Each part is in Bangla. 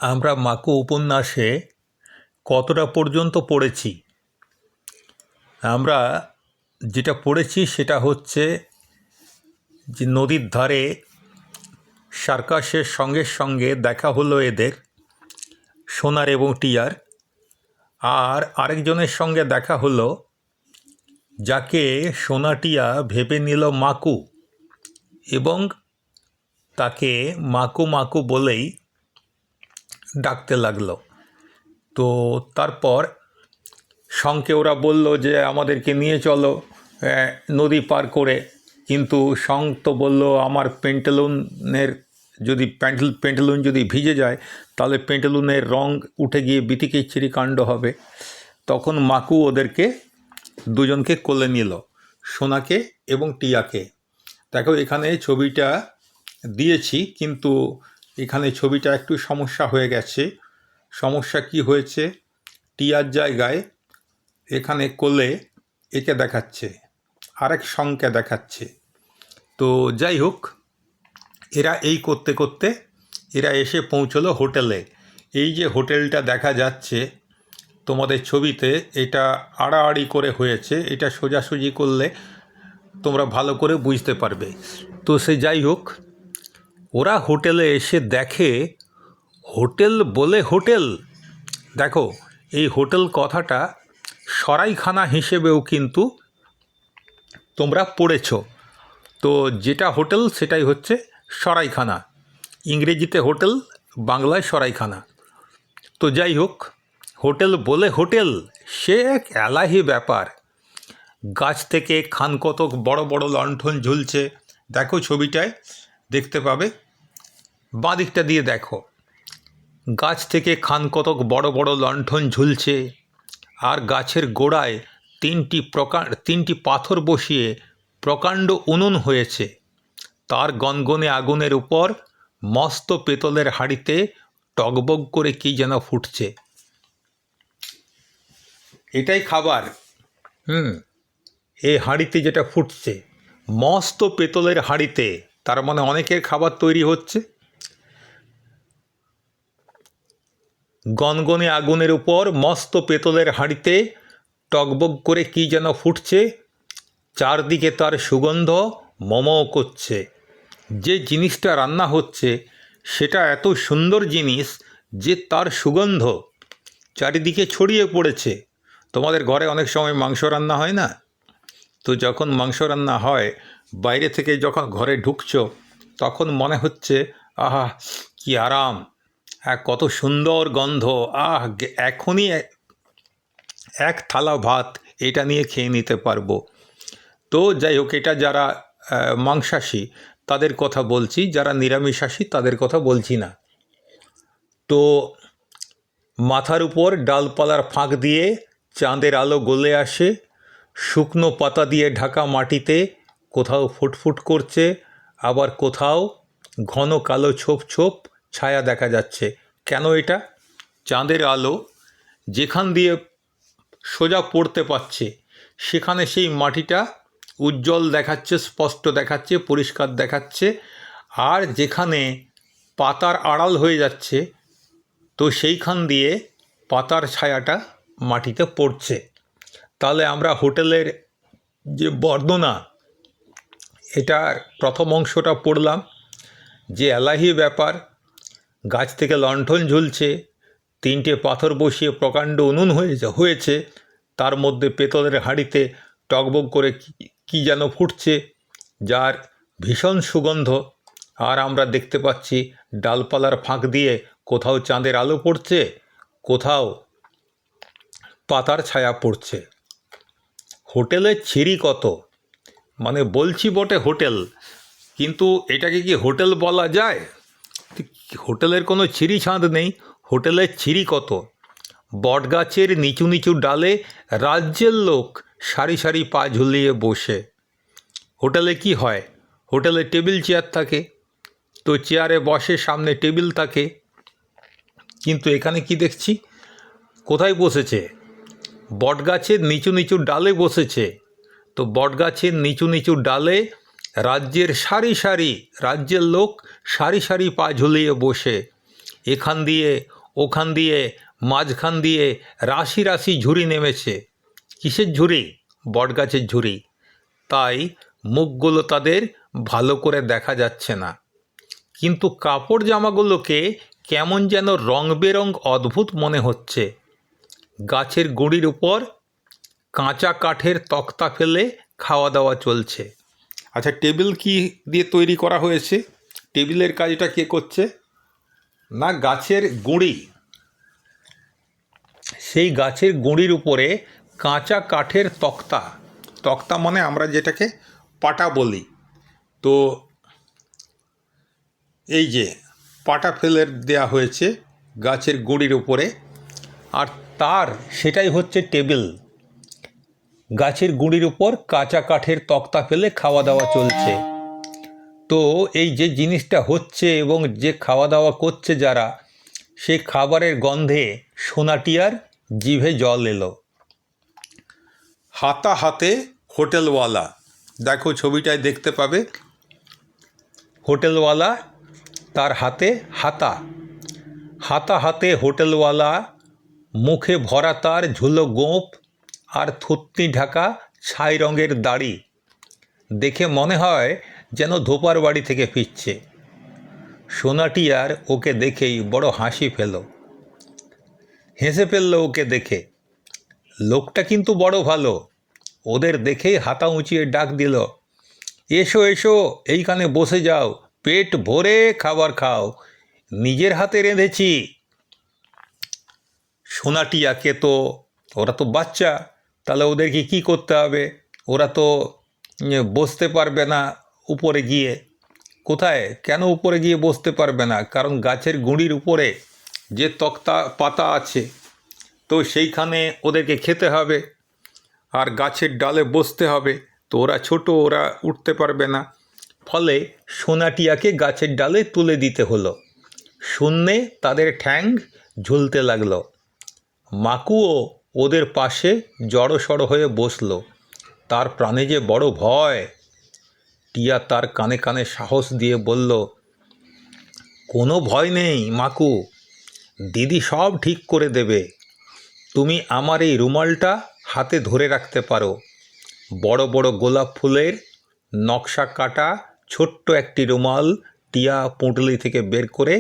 আমরা মাকু উপন্যাসে কতটা পর্যন্ত পড়েছি? আমরা যেটা পড়েছি সেটা হচ্ছে যে নদীর ধারে সার্কাসের সঙ্গে সঙ্গে দেখা হলো এদের, সোনার এবং টিয়ার। আর আরেকজনের সঙ্গে দেখা হলো যাকে সোনা টিয়া ভেবে নিল মাকু, এবং তাকে মাকু মাকু বলেই ডাকতে লাগলো। তো তারপর শঙ্কে ওরা বলল যে আমাদেরকে নিয়ে চলো নদী পার করে, কিন্তু শঙ্খ তো বলল আমার পেন্টালুনের যদি পেন্টালুন যদি ভিজে যায় তাহলে পেন্টালুনের রং উঠে গিয়ে বিতিকিচ্ছিরি কাণ্ড হবে। তখন মাকু ওদেরকে দুজনকে কোলে নিল, সোনাকে এবং টিয়াকে। দেখো এখানে ছবিটা দিয়েছি, কিন্তু এখানে ছবিটা একটু সমস্যা হয়ে গেছে। সমস্যা কি হয়েছে? টিয়ার জায়গায় এখানে কোলে একে দেখাচ্ছে, আরেক সঙ্গে দেখাচ্ছে। তো যাই হোক, এরা এই করতে করতে এরা এসে পৌঁছলো হোটেলে। এই যে হোটেলটা দেখা যাচ্ছে তোমাদের ছবিতে, এটা আড়াআড়ি করে হয়েছে, এটা সোজাসুজি করলে তোমরা ভালো করে বুঝতে পারবে। তো সে যাই হোক, ওরা হোটেলে এসে দেখে হোটেল বলে হোটেল। দেখো এই হোটেল কথাটা সরাইখানা হিসেবেও কিন্তু তোমরা পড়েছ। তো যেটা হোটেল সেটাই হচ্ছে সরাইখানা, ইংরেজিতে হোটেল, বাংলায় সরাইখানা। তো যাই হোক, হোটেল বলে হোটেল সে এক এলাহি ব্যাপার। গাছ থেকে খান কতক বড় বড় লণ্ঠন ঝুলছে, দেখো ছবিটায় দেখতে পাবে, বাঁ দিকটা দিয়ে দেখো। গাছ থেকে খান কতক বড় বড় লণ্ঠন ঝুলছে, আর গাছের গোড়ায় তিনটি পাথর বসিয়ে প্রকাণ্ড উনুন হয়েছে। তার গনগনে আগুনের উপর মস্ত পেতলের হাঁড়িতে টগবগ করে কী যেন ফুটছে। এটাই খাবার। এই হাঁড়িতে যেটা ফুটছে, মস্ত পেতলের হাঁড়িতে, তার মানে অনেকের খাবার তৈরি হচ্ছে। গনগনে আগুনের উপর মস্ত পেতলের হাঁড়িতে টগবগ করে কী যেন ফুটছে, চারদিকে তার সুগন্ধ মমও করছে। যে জিনিসটা রান্না হচ্ছে সেটা এত সুন্দর জিনিস যে তার সুগন্ধ চারিদিকে ছড়িয়ে পড়েছে। তোমাদের ঘরে অনেক সময় মাংস রান্না হয় না? তো যখন মাংস রান্না হয়, বাইরে থেকে যখন ঘরে ঢুকছো তখন মনে হচ্ছে আহা কি আরাম, কত সুন্দর গন্ধ, এখনই এক থালা ভাত এটা নিয়ে খেয়ে নিতে পারবো। তো যাই হোক, এটা যারা মাংসাশী তাদের কথা বলছি, যারা নিরামিষাশী তাদের কথা বলছি না। তো মাথার উপর ডালপালার ফাঁক দিয়ে চাঁদের আলো গলে আসে, শুকনো পাতা দিয়ে ঢাকা মাটিতে কোথাও ফুটফুট করছে, আবার কোথাও ঘন কালো ছোপ ছোপ ছায়া দেখা যাচ্ছে। কেন এটা? চাঁদের আলো যেখান দিয়ে সোজা পড়তে পারছে সেখানে সেই মাটিটা উজ্জ্বল দেখাচ্ছে, স্পষ্ট দেখাচ্ছে, পরিষ্কার দেখাচ্ছে। আর যেখানে পাতার আড়াল হয়ে যাচ্ছে তো সেইখান দিয়ে পাতার ছায়াটা মাটিতে পড়ছে। তাহলে আমরা হোটেলের যে বর্ণনা, এটার প্রথম অংশটা পড়লাম যে এলাহি ব্যাপার, গাছ থেকে লণ্ঠন ঝুলছে, তিনটে পাথর বসিয়ে প্রকাণ্ড উনুন হয়েছে, তার মধ্যে পেতলের হাঁড়িতে টগবগ করে কি যেন ফুটছে, যার ভীষণ সুগন্ধ। আর আমরা দেখতে পাচ্ছি ডালপালার ফাঁক দিয়ে কোথাও চাঁদের আলো পড়ছে, কোথাও পাতার ছায়া পড়ছে। হোটেলের ছিরি কত, মানে বলছি বটে হোটেল, কিন্তু এটাকে কি হোটেল বলা যায়? হোটেলের কোনো ছিরি ছাঁদ নেই। হোটেলের ছিরি কত, বটগাছের নিচু নিচু ডালে রাজ্যের লোক সারি সারি পা ঝুলিয়ে বসে। হোটেলে কি হয়? হোটেলে টেবিল চেয়ার থাকে, তো চেয়ারে বসে, সামনে টেবিল থাকে। কিন্তু এখানে কি দেখছি, কোথায় বসেছে? বটগাছের নিচু নিচু ডালে বসেছে। তো বটগাছের নিচু নিচু ডালে রাজ্যের লোক সারি সারি পা ঝুলিয়ে বসে। এখান দিয়ে ওখান দিয়ে মাঝখান দিয়ে রাশি রাশি ঝুড়ি নেমেছে। কিসের ঝুড়ি? বটগাছের ঝুড়ি। তাই মুখগুলো তাদের ভালো করে দেখা যাচ্ছে না, কিন্তু কাপড় জামাগুলোকে কেমন যেন রং বেরং অদ্ভুত মনে হচ্ছে। গাছের গুঁড়ির উপর কাঁচা কাঠের তক্তা ফেলে খাওয়া দাওয়া চলছে। আচ্ছা, টেবিল কি দিয়ে তৈরি করা হয়েছে? টেবিলের কাজটা কে করছে? না, গাছের গুঁড়ি। সেই গাছের গুঁড়ির উপরে কাঁচা কাঠের তক্তা, তক্তা মানে আমরা যেটাকে পাটা বলি, তো এই যে পাটা ফেলে দেয়া হয়েছে গাছের গুঁড়ির উপরে, আর সেটাই হচ্ছে টেবিল। গাছের গুঁড়ির উপর কাঁচা কাঠের তক্তা ফেলে খাওয়া দাওয়া চলছে। তো এই যে জিনিসটা হচ্ছে এবং যে খাওয়া দাওয়া করছে যারা, সেই খাবারের গন্ধে সোনাটিয়ার জিভে জল এলো। হাতা হাতে হোটেলওয়ালা, দেখো ছবিটায় দেখতে পাবে। হোটেলওয়ালা, তার হাতে হাতা, হাতা হাতে হোটেলওয়ালা, মুখে ভরা তার ঝুলো গোঁফ আর থুতনি ঢাকা ছাই রঙের দাড়ি। দেখে মনে হয় যেন ধোপার বাড়ি থেকে ফিরছে। সোনাটিয়ার ওকে দেখেই বড় হাসি হেসে ফেলল ওকে দেখে। লোকটা কিন্তু বড় ভালো, ওদের দেখেই হাতা উঁচিয়ে ডাক দিল, এসো এসো, এইখানে বসে যাও, পেট ভরে খাবার খাও, নিজের হাতে রেঁধেছি। সোনাটিয়াকে তো, ওরা তো বাচ্চা, তাহলে ওদেরকে কী করতে হবে? ওরা তো বসতে পারবে না উপরে গিয়ে। কোথায়, কেন উপরে গিয়ে বসতে পারবে না? কারণ গাছের গুঁড়ির উপরে যে তক্তা পাতা আছে, তো সেইখানে ওদেরকে খেতে হবে, আর গাছের ডালে বসতে হবে। তো ওরা ছোট, ওরা উঠতে পারবে না, ফলে সোনাটিয়াকে গাছের ডালে তুলে দিতে হলো। শূন্যে তাদের ঠ্যাং ঝুলতে লাগলো। মাকুও ওদের পাশে জড়সড় হয়ে বসলো। তার প্রাণে যে বড় ভয়। টিয়া তার কানে কানে সাহস দিয়ে বলল, কোনো ভয় নেই মাকু, দিদি সব ঠিক করে দেবে। তুমি আমার এই রুমালটা হাতে ধরে রাখতে পারো। বড় বড় গোলাপ ফুলের নকশা কাটা ছোট্ট একটি রুমাল টিয়া পুঁটলি থেকে বের করে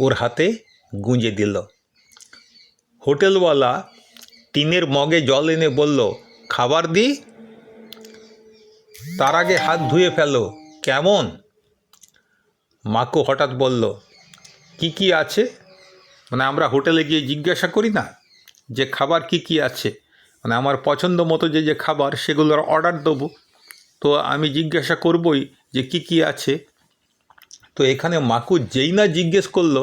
ওর হাতে গুঁজে দিল। হোটেলওয়ালা টিনের মগে জল এনে বলল, খাবার দি? তার আগে হাত ধুয়ে ফেলো। কেমন? মাকু হঠাৎ বলল, কি কি আছে? মানে আমরা হোটেলে গিয়ে জিজ্ঞাসা করি না যে খাবার কি কি আছে, মানে আমার পছন্দ মতো যে যে খাবার সেগুলোর অর্ডার দেবো, তো আমি জিজ্ঞাসা করবই যে কি কি আছে। তো এখানে মাকু যেই না জিজ্ঞেস করলো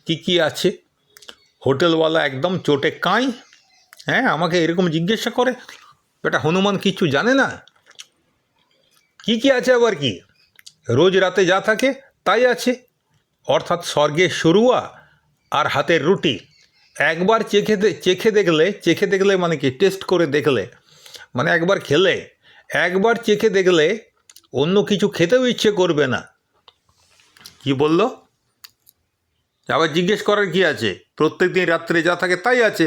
কি কি আছে, হোটেলওয়ালা একদম চোটে কাঁই। হ্যাঁ, আমাকে এরকম জিজ্ঞাসা করে? বেটা হনুমান কিছু জানে না? কি কি আছে আবার কি? রোজ রাতে যা থাকে তাই আছে, অর্থাৎ স্বর্গের সরুয়া আর হাতের রুটি। একবার চেখে দেখলে মানে কি, টেস্ট করে দেখলে, মানে একবার খেলে, একবার চেখে দেখলে অন্য কিছু খেতেও ইচ্ছে করবে না। কি বলল? আবার জিজ্ঞেস করার কি আছে? প্রত্যেক দিন রাত্রে যা থাকে তাই আছে।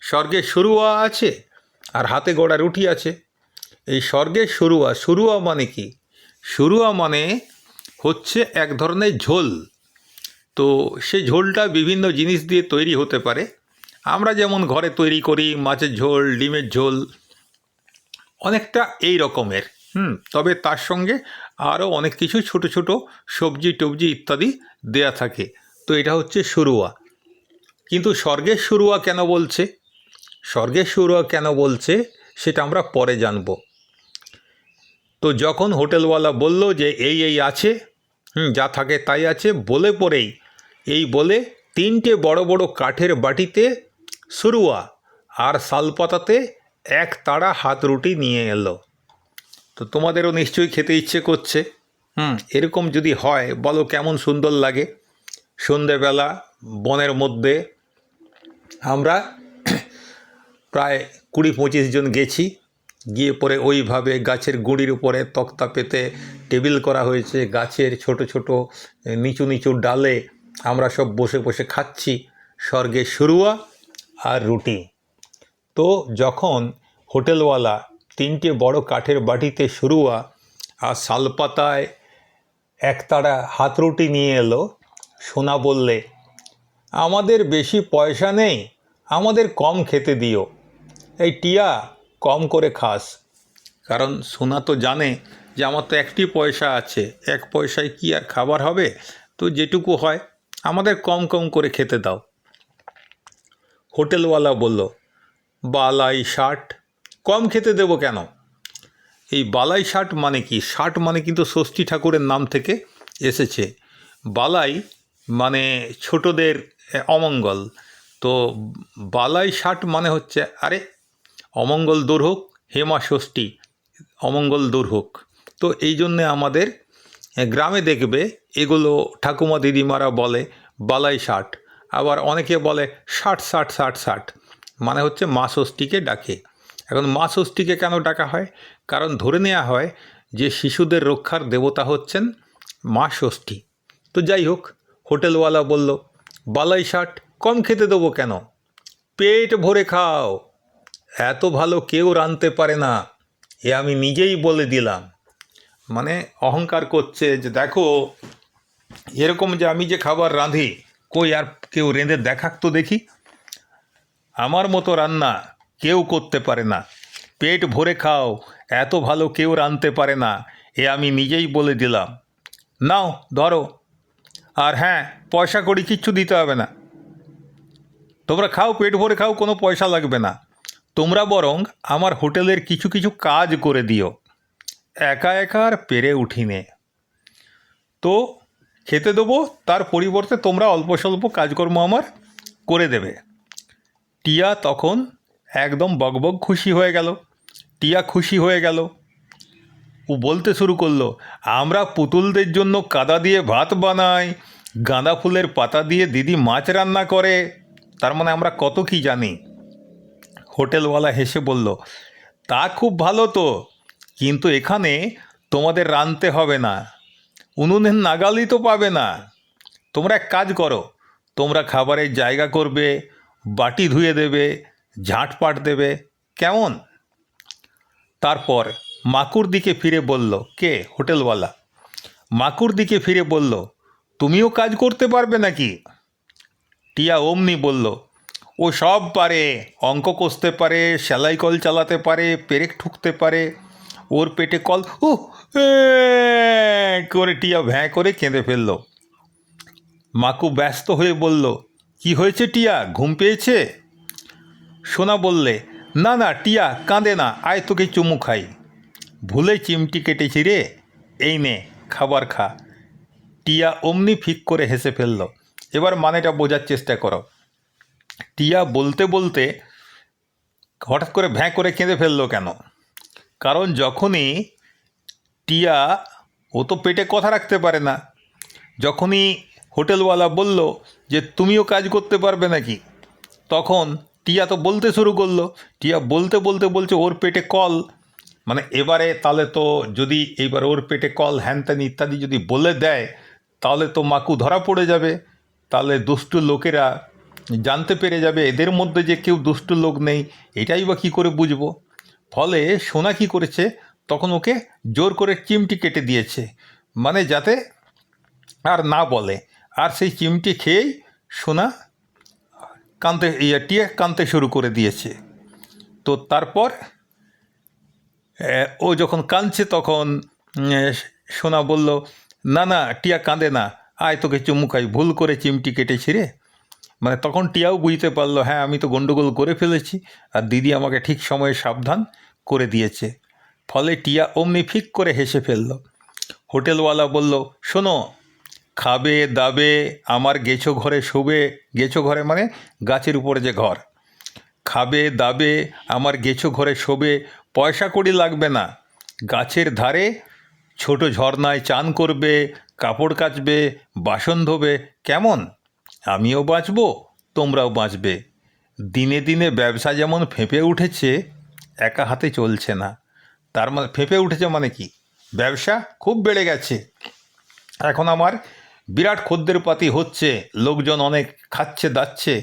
স্বর্গের সরুয়া আছে আর হাতে গড়া রুটি আছে। এই স্বর্গের সরুয়া মানে কি? সরুয়া মানে হচ্ছে এক ধরনের ঝোল। তো সেই ঝোলটা বিভিন্ন জিনিস দিয়ে তৈরি হতে পারে। আমরা যেমন ঘরে তৈরি করি মাছের ঝোল, ডিমের ঝোল, অনেকটা এই রকমের। তবে তার সঙ্গে আরও অনেক কিছু ছোট ছোট সবজি টবজি ইত্যাদি দেয়া থাকে। তো এটা হচ্ছে সরুয়া। কিন্তু স্বর্গের সরুয়া কেন বলছে? স্বর্গের সরুয়া কেন বলছে সেটা আমরা পরে জানব। তো যখন হোটেলওয়ালা বলল যে এই আছে, যা থাকে তাই আছে, বলে তিনটে বড় বড় কাঠের বাটিতে সরুয়া আর শালপাতাতে এক তাড়া হাত রুটি নিয়ে এলো। তো তোমাদেরও নিশ্চয়ই খেতে ইচ্ছে করছে। এরকম যদি হয় বলো কেমন সুন্দর লাগে। সন্ধেবেলা বনের মধ্যে আমরা প্রায় 20-25 জন গেছি, গিয়ে পরে ওইভাবে গাছের গুঁড়ির উপরে তক্তা পেতে টেবিল করা হয়েছে। গাছের ছোট ছোট নিচু নিচু ডালে আমরা সব বসে বসে খাচ্ছি স্বর্গের শুরুয়া আর রুটি। তো যখন হোটেলওয়ালা 3টে বড় কাঠের বাটিতে শুরুয়া আর শালপাতায় একতাড়া হাত রুটি নিয়ে এলো, সোনা বললে, আমাদের বেশি পয়সা নেই, আমাদের কম খেতে দিও। এই টিয়া, কম করে খাস। কারণ সোনা তো জানে যে আমার তো 1টি পয়সা আছে, 1 পয়সায় কি আর খাবার হবে, তো যেটুকু হয় আমাদের কম কম করে খেতে দাও। হোটেলওয়ালা বলল, বালাই ষাট, কম খেতে দেবো কেন? এই বালাই ষাট মানে কি? ষাট মানে কিন্তু ষষ্ঠী ঠাকুরের নাম থেকে এসেছে। বালাই মানে ছোটদের অমঙ্গল, তো বালাই ষাট মানে হচ্ছে আরে অমঙ্গল দূর হোক, হেমা ষষ্ঠী, অমঙ্গল দূর হোক। তো এই জন্যে আমাদের গ্রামে দেখবে এগুলো ঠাকুমা দিদিমারা বলে বালাই ষাট, আবার অনেকে বলে ষাট ষাট ষাট ষাট, মানে হচ্ছে মা ষষ্ঠীকে ডাকে। এখন মা ষষ্ঠীকে কেন ডাকা হয়? কারণ ধরে নেওয়া হয় যে শিশুদের রক্ষার দেবতা হচ্ছেন মা ষষ্ঠী। তো যাই হোক, হোটেলওয়ালা বলল, বালাই ষাট, কম খেতে দেবো কেন? পেট ভরে খাও, এত ভালো কেউ রাঁধতে পারে না, এ আমি নিজেই বলে দিলাম। মানে অহংকার করছে যে দেখো, এরকম যে আমি যে খাবার রাঁধি, কই আর কেউ রেঁধে দেখাক তো দেখি, আমার মতো রান্না কেউ করতে পারে না। পেট ভরে খাও, এত ভালো কেউ রাঁধতে পারে না, এ আমি নিজেই বলে দিলাম। নাও ধরো, আর হ্যাঁ, পয়সা কড়ি কিচ্ছু দিতে হবে না, তোমরা খাও, পেট ভরে খাও, কোনো পয়সা লাগবে না। তোমরা বরং আমার হোটেলের কিছু কিছু কাজ করে দিও, একা একা আর পেরে উঠিনে। তো খেতে দেবো, তার পরিবর্তে তোমরা অল্প স্বল্প কাজকর্ম আমার করে দেবে। টিয়া তখন একদম বকবক খুশি হয়ে গেল। টিয়া খুশি হয়ে গেল, ও বলতে শুরু করলো, আমরা পুতুলদের জন্য কাদা দিয়ে ভাত বানাই, গাঁদা ফুলের পাতা দিয়ে দিদি মাছ রান্না করে, তার মানে আমরা কত কি জানি। হোটেলওয়ালা হেসে বলল, তা খুব ভালো তো, কিন্তু এখানে তোমাদের রাঁধতে হবে না, উনুনের নাগালই তো পাবে না। তোমরা এক কাজ করো, তোমরা খাবারের জায়গা করবে, বাটি ধুয়ে দেবে, ঝাঁটপাট দেবে, কেমন? তারপর মাকুর দিকে ফিরে বলল, কে? হোটেলওয়ালা। মাকুর দিকে ফিরে বলল, তুমিও কাজ করতে পারবে নাকি? টিয়া অমনি বলল, ও সব পারে, অঙ্ক কষতে পারে, সেলাই কল চালাতে পারে, পেরেক ঠুকতে পারে, ওর পেটে কল করে টিয়া ভ্যাঁ করে কেঁদে ফেলল। মাকু ব্যস্ত হয়ে বলল, কি হয়েছে টিয়া, ঘুম পেয়েছে? সোনা বললে, না না টিয়া কাঁদে না, আয় তোকে চুমু খাই। ভুলে চিমটি কেটেছি রে, এই নে খাবার খা। টিয়া অমনি ফিক করে হেসে ফেলল। এবার মানেটা বোঝার চেষ্টা করো। টিয়া বলতে বলতে হঠাৎ করে ভ্যাঁ করে কেঁদে ফেললো কেন? কারণ যখনই টিয়া, ও তো পেটে কথা রাখতে পারে না, যখনই হোটেলওয়ালা বলল যে তুমিও কাজ করতে পারবে নাকি, তখন টিয়া তো বলতে শুরু করলো। টিয়া বলতে বলতে বলছে ওর পেটে কল, মানে এবারে তাহলে তো যদি এইবার ওর পেটে কল হ্যান ত্যান ইত্যাদি যদি বলে দেয়, তাহলে তো মাকু ধরা পড়ে যাবে, তাহলে দুষ্টু লোকেরা জানতে পেরে যাবে এদের মধ্যে যে কেউ দুষ্টু লোক নেই, এটাই বা কী করে বুঝবো। ফলে সোনা কী করেছে, তখন ওকে জোর করে চিমটি কেটে দিয়েছে, মানে যাতে আর না বলে। আর সেই চিমটি খেয়েই সোনা কাঁদতে, টিয়া কাঁদতে শুরু করে দিয়েছে। তো তারপর ও যখন কাঁদছে তখন সোনা বলল, না না টিয়া কাঁদে না, আয় তোকে চুমু খাই, ভুল করে চিমটি কেটেছি রে। মানে তখন টিয়াও বুঝতে পারলো, হ্যাঁ আমি তো গন্ডগোল করে ফেলেছি, আর দিদি আমাকে ঠিক সময়ে সাবধান করে দিয়েছে। ফলে টিয়া অমনি ফিক করে হেসে ফেলল। হোটেলওয়ালা বলল, শোনো, খাবে দাবে, আমার গেছো ঘরে শোবে, গেছো ঘরে মানে গাছের উপরে যে ঘর, খাবে দাবে, আমার গেছো ঘরে শোবে, পয়সা কড়ি লাগবে না, গাছের ধারে ছোট ঝর্ণায় চান করবে, কাপড় কাচবে, বাসন ধোবে, কেমন? আমিও বাঁচবো, তোমরাও বাঁচবে। দিনে দিনে ব্যবসা যেমন ফেঁপে উঠেছে, একা হাতে চলছে না। তার মানে ফেঁপে উঠেছে মানে কি? ব্যবসা খুব বেড়ে গেছে। এখন আমার বিরাট খদ্দেরপাতি হচ্ছে, লোকজন অনেক খাচ্ছে দাচ্ছে,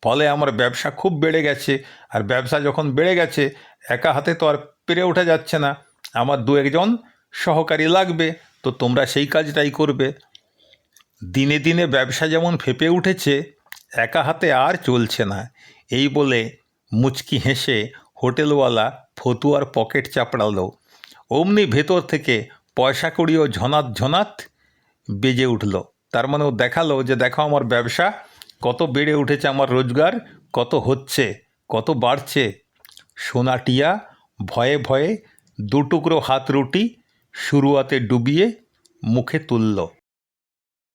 ফলে আমার ব্যবসা খুব বেড়ে গেছে। আর ব্যবসা যখন বেড়ে গেছে, একা হাতে তো আর পেরে ওঠা যাচ্ছে না, আমার দু একজন সহকারী লাগবে, তো তোমরা সেই কাজটাই করবে। দিনে দিনে ব্যবসা যেমন ফেঁপে উঠেছে, একা হাতে আর চলছে না। এই বলে মুচকি হেসে হোটেলওয়ালা ফতুয়ার পকেট চাপড়ালো। অমনি ভেতর থেকে পয়সা কড়িও ঝনাত ঝনাত বেজে উঠল। তার মানে ও দেখালো যে দেখো আমার ব্যবসা কত বেড়ে উঠেছে, আমার রোজগার কত হচ্ছে, কত বাড়ছে। সোনাটিয়া ভয়ে ভয়ে দুটুকরো হাত রুটি শুরুয়াতে ডুবিয়ে মুখে তুলল।